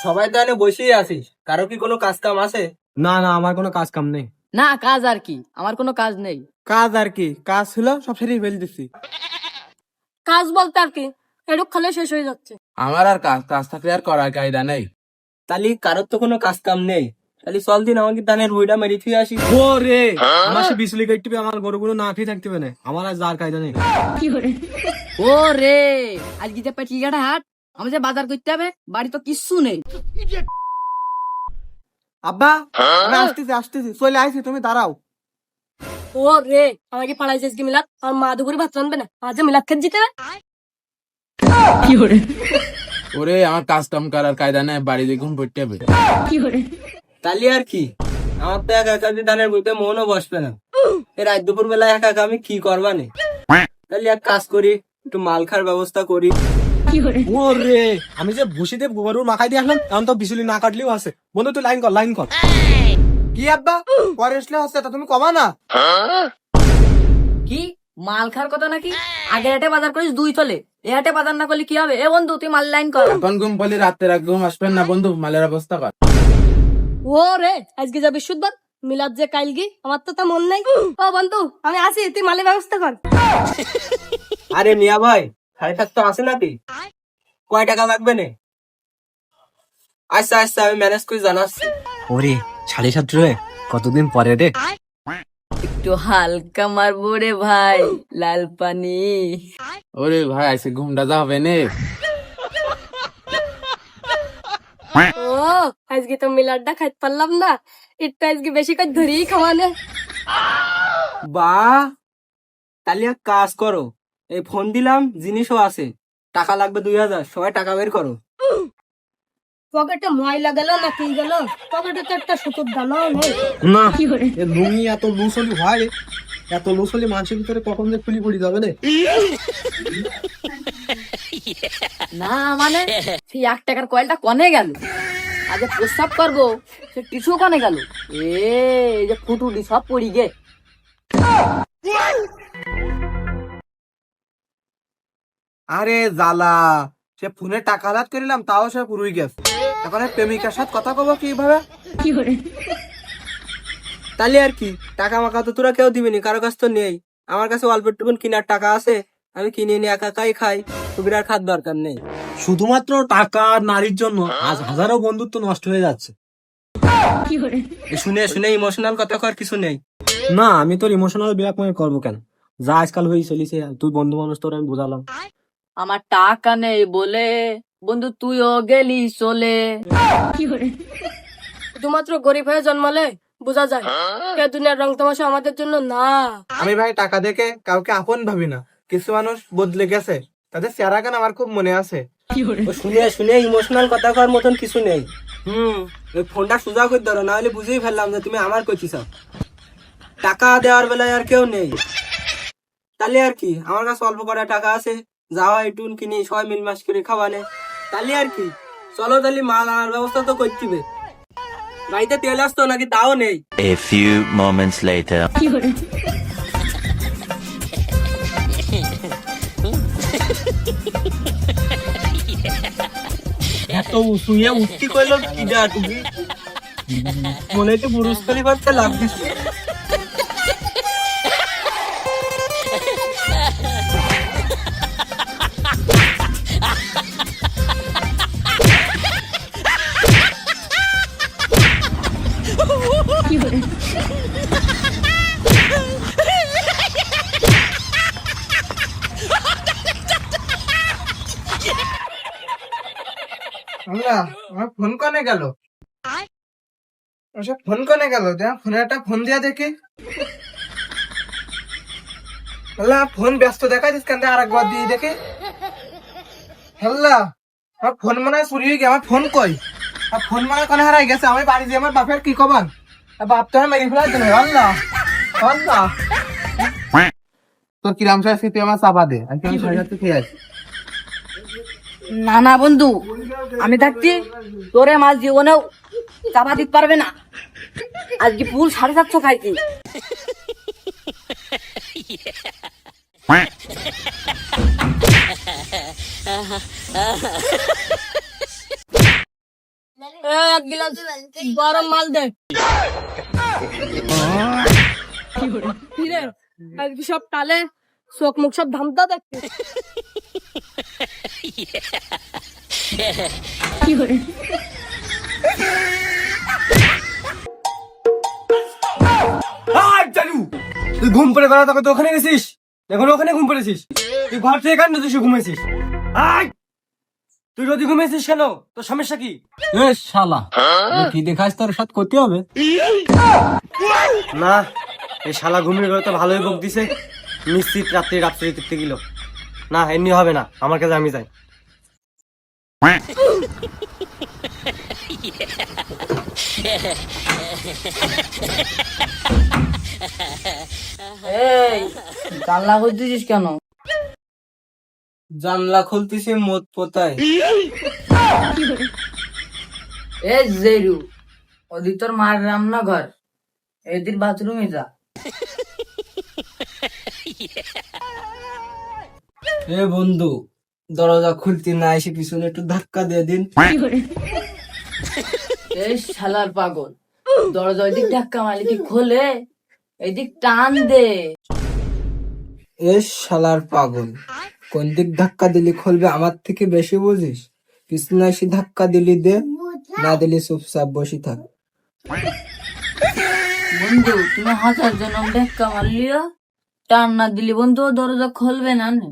সবাই তো এনে বসেই আছিস, কারো কি কোনো কাজ কাম আছে? না না, আমার কোনো কাজ কাম নেই। না কাজ আর কি, আমার কোনো কাজ নেই। কাজ আর কি, কাজ ছিল সব সেরেই ফেল দিচ্ছি। কাজ বলতে আর কি, এটুক খালে শেষ হয়ে যাচ্ছে। আমার আর কাজ কাজ থাকলে আর করার কায়দা নেই। তাহলে কারোর তো কোনো কাজ কাম নেই, তাহলে চল দিন আমাকে ধানের রুইটা মেরে থুয়ে আসি। ও রে, আমার সে বিচলি কাটতে হবে, আমার গরুগুলো না খেয়ে থাকতে হবে না, আমার আর যার কায়দা নেই। ও রে, আজকে যে পেটলিঘাটা হাট, আমি যে বাজার করতে হবে, বাড়ি তো কিচ্ছু নেই। আব্বা, আমি আসতেছি আসতেছি, চলে আইছি, তুমি দাঁড়াও। ও রে, আমাকে পাড়ায় যাচ্ছি মিলাদ, আমার মা দুপুরে ভাত রানবে না, আজ মিলাদ খেতে যেতে হবে। ওরে আমার কাজ কাম করার কায়দা নেই, বাড়িতে ঘুম পড়তে হবে। তাহলে আর কি, আমার তো একা একা দিয়ে ধানের বইতে মনও বসবে না। এই রাত দুপুর বেলা একা একা আমি কি করবানে? তাহলে এক কাজ করি, একটু মাল খাওয়ার ব্যবস্থা করি। ও রে, আমি যে ভুসিতে গরুর মাখাই দিয়ে আসলাম, এখন তো বিচলি না কাটলেও আছে। বন্ধু তুই লাইন কর, লাইন কর। কি আব্বা, পরে আসলে হচ্ছে, তা তুমি কমা না। কি মাল খাওয়ার কথা নাকি? আগের হাটে বাজার করিস 2 তলে, এ হাটে বাজার না করলে কি হবে? এ বন্ধু তুই মাল লাইন কর। এখন ঘুম বলি রাত্রে ঘুম আসবেন না বন্ধু, মালের অবস্থা কর। ও রে, আজকে যাবি সুদবার মিলাদ যে কাইলগি, আমার তো তা মন নাই। ও বন্ধু, আমি আসি, তুই মালের ব্যবস্থা কর। আরে মিয়া ভাই, 7:30 তো আছে নাকি? কয় টাকা লাগবে নে? আচ্ছা আচ্ছা, আমি ম্যানেজ করে জানাচ্ছি। ওরে 7:30 রে, কতদিন পরে রে। একটু হালকা মারবো রে ভাই, লাল পানি। ওরে ভাই আইসে ঘুমটা যা হবে নে। ও আজকে তো মিলাদটা খাইতে পারলাম না, একটু আজকে বেশি করে ধরেই খাওয়ানে। বাহ, তাহলে এক কাজ করো, এই ফোন দিলাম, জিনিসও আছে, টাকা লাগবে 2000, সবাই টাকা বের করো। পকেটে ময়লা গেল না কি গেল, পকেটে তো একটা সুতোর দানাও নেই। না, এ লুঙ্গি এত লুজ হলি হয়, এত লুজ হলি মানুষের ভিতরে কখন যে খুলি পড়ি যাবে রে। না মানে সেই 1 টাকার কয়েলটা কনে গেল? আজ প্রস্তাব করবো, সে টিস্যু কনে গেল? এই যে ফুটুটি সব পড়ি গে। আরে জ্বালা, সে ফোনে টাকা হালাত করিলাম, তাও সে পুরোই গেছে। এখন এই প্রেমিকার সাথে কথা কব কিভাবে? তাহলে আর কি, টাকা মাকা তো তোরা কেউ দিবি নি, কারো কাছ তো নেই। আমার কাছে অল্প একটু কিনার টাকা আছে, আমি কিনে নিয়ে একা একাই খাই, তোর আর খাওয়ার দরকার নেই। শুধুমাত্র টাকা আর নারীর জন্য আজ হাজারো বন্ধুত্ব নষ্ট হয়ে যাচ্ছে। এই শুনে শুনে ইমোশনাল কথা কর কিছু নেই। না, আমি তোর ইমোশনাল ব্ল্যাকমেল করবো কেন? যা আজকাল হয়ে চলিছে, তুই বন্ধু মানুষ, তোর আমি বোঝালাম। আমার টাকা নেই বলে বন্ধু তুইও গেলি চলে। শুধুমাত্র গরিব হয়ে জন্মালে বোঝা যায় কে দুনিয়ার রং তামাশা আমাদের জন্য না। আমি ভাই টাকা দেখে কাউকে আপন ভাবি না, কিছু মানুষ বদলে গেছে, তাদের চেহারা কেন আমার খুব মনে আছে। ও শুনে শুনে ইমোশনাল কথা কর মতন কিছু নেই। ওই ফোনটা সোজা করে ধরো, না হলে বুঝেই ফেললাম যে তুমি আমার কইছিস। টাকা দেওয়ার বেলায় আর কেউ নেই, তাহলে আর কি, আমার কাছে অল্প কটা টাকা আছে, যাওয়া একটু কিনি, সবাই মিলমাস করে খাওয়ানে, তাহলে আর কি। চলো তাহলে মাল আনার ব্যবস্থা তো করতে হবে। গাড়িতে তেল আসতো নাকি তাও নেই। A few moments later. এত শুয়ে উঠতে করলো কি যা তুমি, মনে হচ্ছে বুরুজ খলিফাতে লাভ দিচ্ছি। আমার ফোন কনে গেল? ফোন কনে গেল? ফোনে একটা ফোন দিয়া দেখি। ফোন ব্যস্ত দেখা দিস কেন, আর একবার দিয়ে দেখে। হ্যালো, আমার ফোন মনে হয় চুরি হয়ে গেছে, আমার ফোন কই? আর ফোন মনে হয় কোনে হারাই গেছে, আমি বাড়ি দিয়ে আমার বাপের কি কবান, বাপ তো মেরে ফেলাই দেবে। আল্লাহ আল্লাহ, তোর কিরাম সাহেব তুই আমার চাপা দে, আমি কেমন সাড়ে সাথে খেয়ে আছি। না না বন্ধু, আমি থাকছি, তোরে মাছ জীবনেও চাপা দিতে পারবে না। আজকে ফুল 750 খাইছি। এক গিলাস গরম মাল দে। কিরে আজকে সব টালে চোখ মুখ সব ধামতা দেখতে। তুই ঘুম পড়ে বেড়া তোকে তো ওখানে গেছিস, এখন ওখানে ঘুম পড়েছিস, তুই ঘর থেকে কেন তুই ঘুমেছিস? তুই যদি ঘুমেছিস কেন, তোর সমস্যা কি? এ শালা কি দেখাস তোর সাথে করতে হবে? না, এই শালা ঘুমিয়ে গেলে তো ভালোই বক দিছে, নিশ্চিত রাত্রি তীর্থে গেল। না, এমনি হবে না, আমার কাছে আমি যাই। এই জানলা খুলতেছিস কেন? জানলা খুলতেছি মদ পোতায়। এ জেরু, ওদিক তোর মার রান্নাঘর, এদিক বাথরুমে যা। এ বন্ধু, দরজা খুলতে না এসে পিছনে একটু ধাক্কা দিয়ে দিন। এই শালার পাগল, দরজা ওইদিক ধাক্কা মারলে কি খোলে? এদিক টান দে। এ শালার পাগল, কোন দিক ধাক্কা দিলি খুলবে আমার থেকে বেশি বুঝিস? পিছনে এসে ধাক্কা দিলি দে, না দিলি চুপচাপ বসে থাক। বন্ধু তুমি হাজার জনম ধাক্কা মারলিও, টান না দিলি বন্ধু ও দরজা খুলবে না নে।